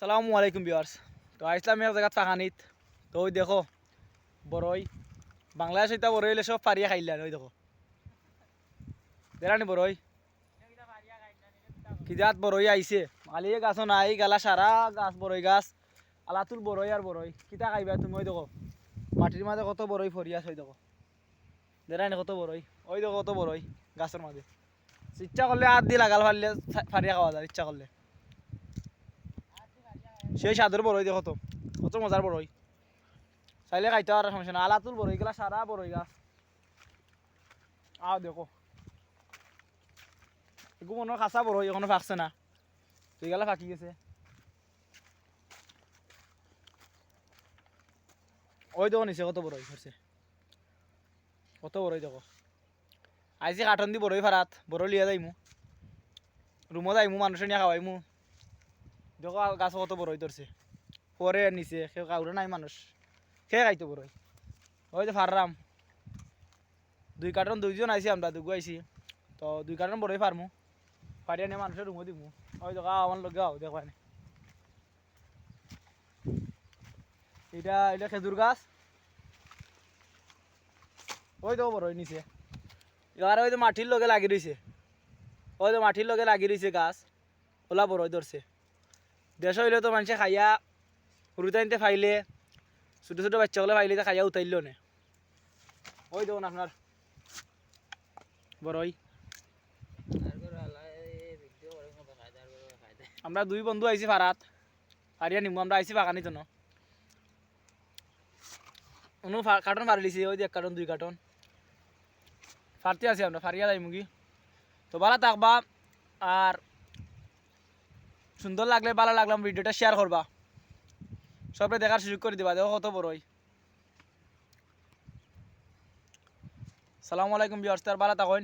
সালামু আলাইকুম ভিউয়ার্স। তো আইসলাম এক জায়গা ফাঁকানিত। তো ওই দেখো বড়ই বাংলাদেশ এটা বড়ই হইলে সব ফারিয়া খাইলেন। ওই দেখো দেরানি বড়ই কি জাত বড়ই আইছে মালিয়ে গাছও নাই গালা সারা গাছ বড়ই গাছ আলাতুল বড়ই আর বড়ই কিতা খাইবা তুমি। ওই দেখো মাটির মাঝে কত বড়ই ফরিয়াছ। ওই দেখো দেরানি কত বড়ই। ওই দেখো কত বড়ই গাছের মাঝে। ইচ্ছা করলে হাত দিয়ে লাগাল ফারলে ফারিয়া খাওয়া যায় ইচ্ছা করলে। সেই সাদের বড়ই দেখো তো কত মজার বড়ই চাইলে খাইতে আর সমস্যা না। আলাতুল বড়ই গেলা সারা বড়ই গাছ। আও দেখো এগুলো মনে হয় খাসা বড়ই এখনো ফাঁকছে না। তুই গেলা ফাঁকি গেছে। ওই দেখো নিচে কত বড়ই ধরছে কত বড়ই দেখো। আইসি কাঠন দি বড়ই ফারাত বড় লিয়া যাইমু রুমত আইমু মানুষের নিয়ে খাওয়াইমু। দেখো গাছ কত বড়ই ধরছে পরে নিচে কেউ কাউরে নাই মানুষ খেয়ে খাইতো বড়ই। ওই যে ফাররাম 2 কার্টন 2জন আইসি আমরা দুগু আইসি। তো 2 কার্টন বড়ই ফারমু ফারিয়া নিয়ে মানুষের রুমও দিমু। ওই দেখো আমার লগে আও দেখো এটা এটা খেজুর গাছ। ওই দেখো বড়ই নিচে এবার ওই তো মাটির লগে লাগি রয়েছে। ওই তো মাটির লগে লাগি রয়েছে গাছ ওলা বড়ই ধরছে। দেশ হইলে তো মানুষে খাইয়া রুতাইনতে ফাইলে ছোটো ছোটো বাচ্চাগুলো ফাইলে তো খাইয়া উঠাইল না। ওই দেখুন আপনার বড়ই। আমরা 2 বন্ধু আইছি ফারাত ফারিয়া নিমু আমরা আইছি বাগানি তো অনু কার্টন ফারি লিছি। ওই যে 1 কার্টন 2 কার্টন ফারতে আছি আমরা ফারিয়া যাই মুগি। তো ভালো থাকবা আর সুন্দর লাগলে ভালো লাগলাম ভিডিওটা শেয়ার করবা সবাই দেখার সুযোগ করে দিবা। দেখো কত বড়ই। সালামু আলাইকুম ভিউয়ার্স, ভালো থাকুন।